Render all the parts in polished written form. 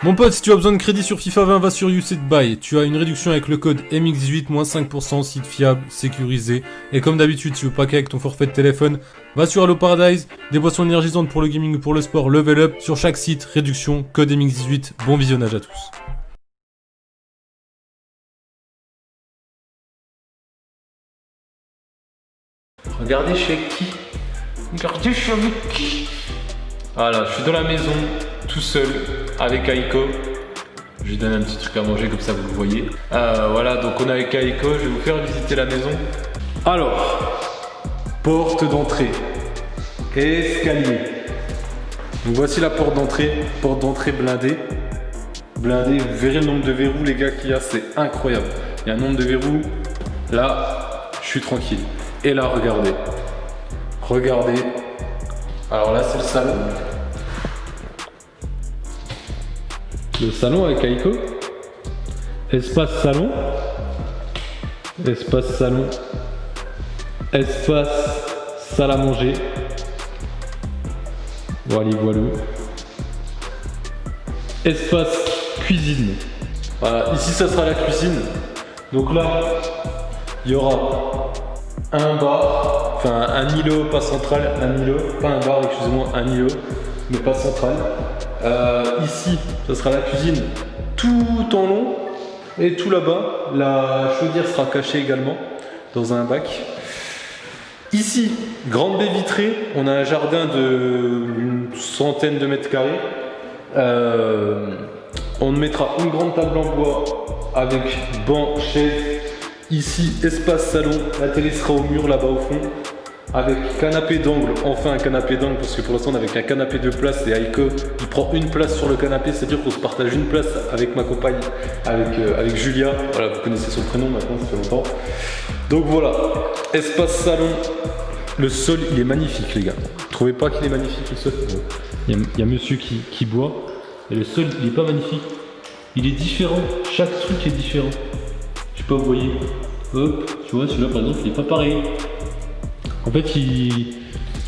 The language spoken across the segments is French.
Mon pote, si tu as besoin de crédit sur FIFA 20, va sur YouSaidBuy. Tu as une réduction avec le code MX18, moins 5%, site fiable, sécurisé. Et comme d'habitude, si tu veux paquer avec ton forfait de téléphone, va sur Allo Paradise, des boissons énergisantes pour le gaming ou pour le sport, level up. Sur chaque site, réduction, code MX18. Bon visionnage à tous. Regardez chez qui. Regardez chez qui. Voilà, je suis dans la maison, tout seul, avec Aiko. Je lui donne un petit truc à manger, comme ça vous le voyez. Voilà, donc on est avec Aiko, je vais vous faire visiter la maison. Alors, porte d'entrée, escalier. Donc voici la porte d'entrée blindée. Blindée, vous verrez le nombre de verrous les gars qu'il y a, c'est incroyable. Il y a un nombre de verrous, là, je suis tranquille. Et là, regardez. Regardez. Alors là, c'est le salon. Le salon avec Aiko. Espace salon. Espace salon. Espace salle à manger. Voilà, voilà. Espace cuisine. Voilà, ici ça sera la cuisine. Donc là, il y aura un bar, enfin un îlot, pas central, un îlot, pas un bar, excusez-moi, un îlot, mais pas central. Ici, ça sera la cuisine tout en long et tout là-bas. La chaudière sera cachée également dans un bac. Ici, grande baie vitrée, on a un jardin d'une centaine de mètres carrés. On mettra une grande table en bois avec banc, chaise. Ici, espace salon, la télé sera au mur là-bas au fond. Avec canapé d'angle, enfin un canapé d'angle parce que pour l'instant on est avec un canapé de place et Aiko il prend une place sur le canapé, c'est-à-dire qu'on se partage une place avec ma compagne, avec Julia. Voilà, vous connaissez son prénom maintenant, ça fait longtemps. Donc voilà, espace salon. Le sol il est magnifique les gars. Vous trouvez pas qu'il est magnifique le sol? Il y a monsieur qui boit et le sol il est pas magnifique. Il est différent, chaque truc est différent. Je sais pas, vous voyez. Hop, tu vois celui-là par exemple il est pas pareil. En fait il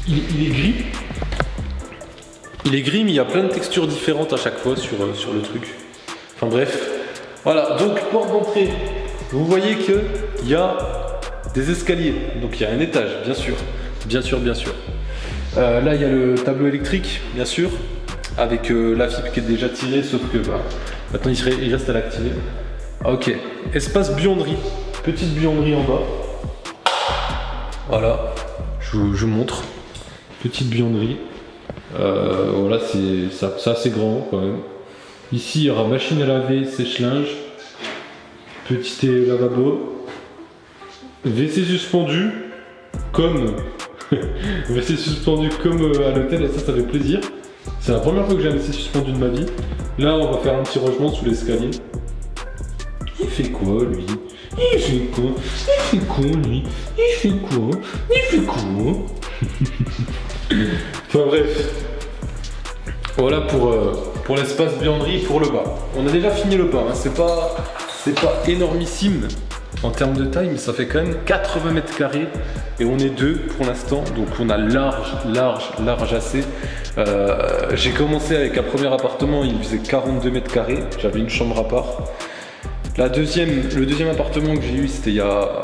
est gris. Il est gris mais il y a plein de textures différentes à chaque fois sur le truc. Enfin bref. Voilà, donc porte d'entrée. Vous voyez qu'il y a des escaliers. Donc il y a un étage, bien sûr. Bien sûr, bien sûr. Là il y a le tableau électrique, bien sûr. Avec la fibre qui est déjà tirée, sauf que maintenant il reste à l'activer. Ok. Espace buanderie. Petite buanderie en bas. Voilà. Je vous montre. Petite buanderie. Voilà, c'est assez grand quand même. Ici, il y aura machine à laver, sèche-linge. Petit lavabo. WC suspendu. Comme... WC suspendu comme à l'hôtel. Et ça fait plaisir. C'est la première fois que j'ai un WC suspendu de ma vie. Là, on va faire un petit rangement sous l'escalier. Il fait quoi, lui? Il fait quoi? Il fait quoi, lui? Il fait quoi? Il fait quoi? Enfin bref. Voilà pour l'espace buanderie pour le bas. On a déjà fini le bas, hein. C'est pas énormissime en termes de taille, mais ça fait quand même 80 mètres carrés et on est deux pour l'instant, donc on a large assez. J'ai commencé avec un premier appartement, il faisait 42 mètres carrés, j'avais une chambre à part. Le deuxième appartement que j'ai eu, c'était il y a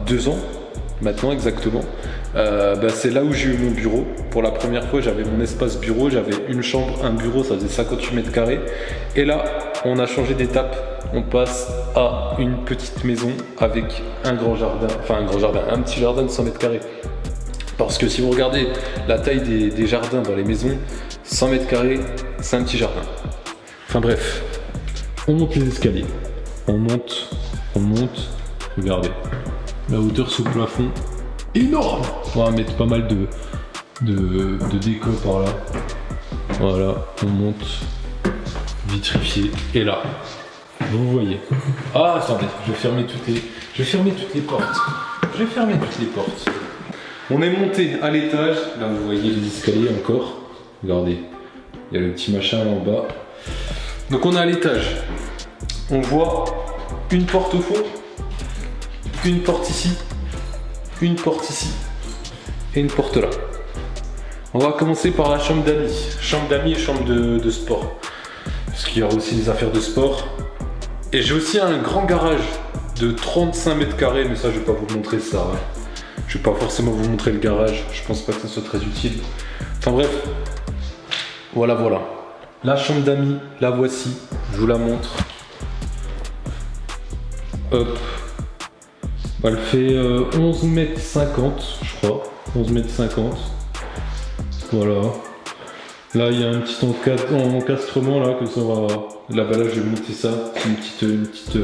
2 ans, maintenant exactement. C'est là où j'ai eu mon bureau. Pour la première fois, j'avais mon espace bureau, j'avais une chambre, un bureau, ça faisait 58 mètres carrés. Et là, on a changé d'étape. On passe à une petite maison avec un grand jardin, un petit jardin de 100 mètres carrés. Parce que si vous regardez la taille des jardins dans les maisons, 100 mètres carrés, c'est un petit jardin. Enfin bref, on monte les escaliers. On monte, regardez, la hauteur sous plafond, énorme. On va mettre pas mal de déco par là. Voilà, on monte, vitrifié, et là, vous voyez. Ah, attendez, je vais fermer toutes les portes. On est monté à l'étage, là vous voyez les escaliers encore. Regardez, il y a le petit machin là en bas. Donc on est à l'étage. On voit une porte au fond, une porte ici, une porte ici et une porte là. On va commencer par la chambre d'amis. Chambre d'amis et chambre de sport. parce qu'il y aura aussi des affaires de sport. Et j'ai aussi un grand garage de 35 mètres carrés, mais ça je vais pas vous montrer ça. Hein. Je vais pas forcément vous montrer le garage, je pense pas que ça soit très utile. Enfin bref, voilà. La chambre d'amis, la voici, je vous la montre. Hop. Elle fait 11 mètres 50, je crois. 11 mètres 50. Voilà. Là, il y a un petit encastrement là, que ça va. Là-bas, là, je vais monter ça. C'est une petite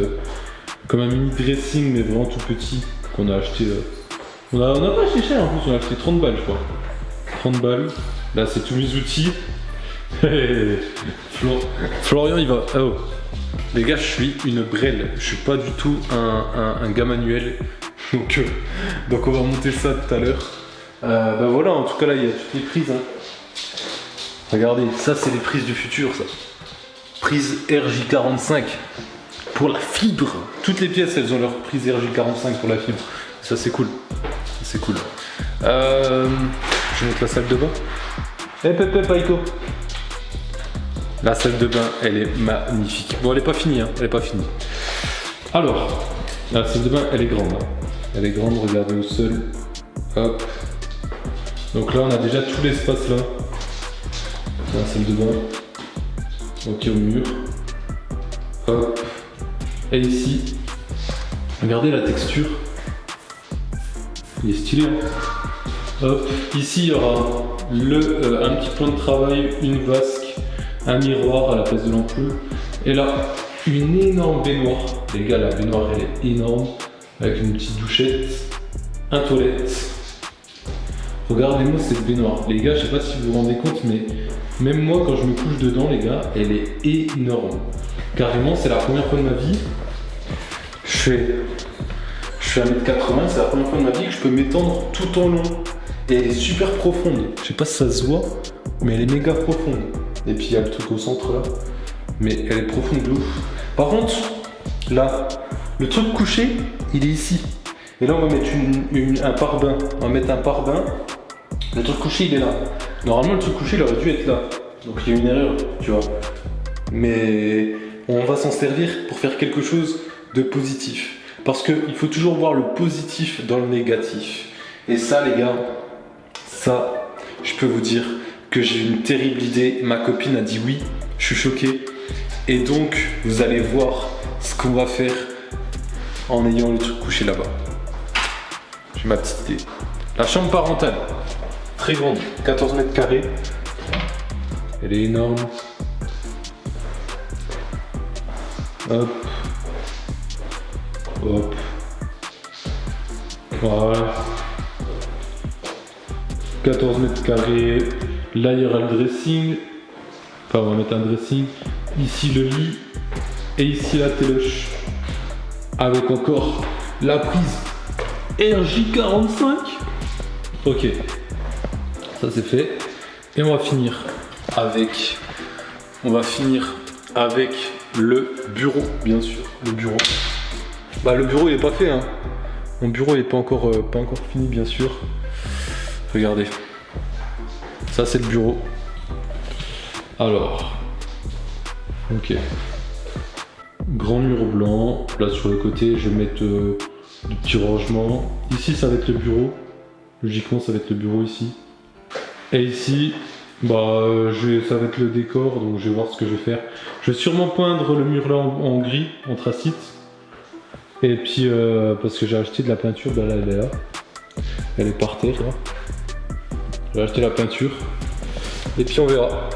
comme un mini dressing, mais vraiment tout petit, qu'on a acheté. On a pas acheté cher en plus, on a acheté 30 balles, je crois. 30 balles. Là, c'est tous mes outils. Florian, il va. Oh. Les gars, je suis une brêle. Je suis pas du tout un gars manuel. Donc on va monter ça tout à l'heure. Bah voilà, en tout cas là, il y a toutes les prises. Hein. Regardez, ça c'est les prises du futur, ça. Prise RJ45 pour la fibre. Toutes les pièces, elles ont leur prise RJ45 pour la fibre. Ça c'est cool. C'est cool. Je vais mettre la salle de bain. Aiko. La salle de bain, elle est magnifique. Bon, elle est pas finie, hein. Elle est pas finie. Alors, la salle de bain, elle est grande. Hein. Elle est grande, regardez au sol. Hop. Donc là, on a déjà tout l'espace là. La salle de bain. Ok, au mur. Hop. Et ici, regardez la texture. Il est stylé. Hein. Hop. Ici, il y aura un petit plan de travail, une vasque, un miroir à la place de l'ampoule. Et là, une énorme baignoire. Les gars, la baignoire, elle est énorme. Avec une petite douchette, un toilette. Regardez-moi cette baignoire. Les gars, je sais pas si vous vous rendez compte, mais même moi, quand je me couche dedans, les gars, elle est énorme. Carrément, c'est la première fois de ma vie. Je fais 1m80, c'est la première fois de ma vie que je peux m'étendre tout en long. Et elle est super profonde. Je sais pas si ça se voit, mais elle est méga profonde. Et puis il y a le truc au centre là. Mais elle est profonde de ouf. Par contre, là, le truc couché, il est ici. Et là, on va mettre un pare-bain. On va mettre un pare-bain. Le truc couché, il est là. Normalement, le truc couché, il aurait dû être là. Donc il y a une erreur, tu vois. Mais on va s'en servir pour faire quelque chose de positif. Parce qu'il faut toujours voir le positif dans le négatif. Et ça, les gars, ça, je peux vous dire que j'ai une terrible idée. Ma copine a dit oui, je suis choqué. Et donc, vous allez voir ce qu'on va faire en ayant le truc couché là-bas. J'ai ma petite idée. La chambre parentale, très grande, 14 mètres carrés. Elle est énorme. Hop. Hop. Voilà. 14 mètres carrés. Là, il y aura le dressing. Enfin, on va mettre un dressing. Ici, le lit. Et ici, la téloche. Avec encore la prise RJ45. Ok. Ça, c'est fait. Et on va finir avec... le bureau, bien sûr. Le bureau. Bah, le bureau, il est pas fait, hein. Mon bureau, il est pas encore fini, bien sûr. Regardez. Ça, c'est le bureau. Alors. Ok. Grand mur blanc. Là, sur le côté, je vais mettre des petits rangements. Ici, ça va être le bureau. Logiquement, ça va être le bureau ici. Et ici, bah, ça va être le décor. Donc, je vais voir ce que je vais faire. Je vais sûrement peindre le mur là en gris, anthracite. Et puis, parce que j'ai acheté de la peinture. Bah, là, elle est là. Elle est par terre, là. J'ai acheté la peinture. Et puis, on verra.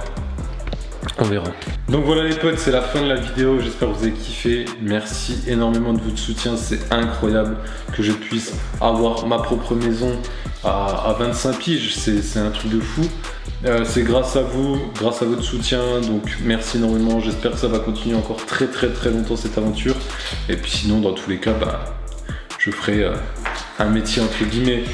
On verra. Donc voilà les potes, c'est la fin de la vidéo, j'espère que vous avez kiffé. Merci énormément de votre soutien, c'est incroyable que je puisse avoir ma propre maison à 25 piges, c'est un truc de fou. C'est grâce à vous, grâce à votre soutien, donc merci énormément, j'espère que ça va continuer encore très longtemps cette aventure. Et puis sinon dans tous les cas, bah, je ferai un métier entre guillemets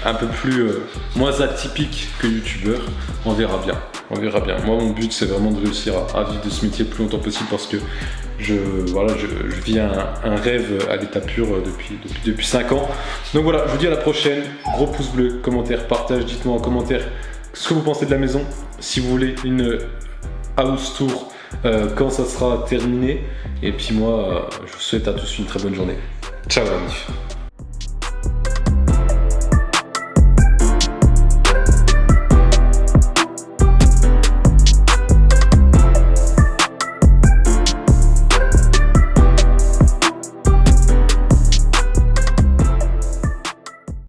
un peu plus moins atypique que youtubeur, on verra bien. On verra bien. Moi, mon but, c'est vraiment de réussir à vivre de ce métier le plus longtemps possible parce que je vis un rêve à l'état pur depuis 5 ans. Donc voilà, je vous dis à la prochaine. Gros pouce bleu, commentaire, partage. Dites-moi en commentaire ce que vous pensez de la maison. Si vous voulez une house tour quand ça sera terminé. Et puis moi, je vous souhaite à tous une très bonne journée. Ciao la MIF.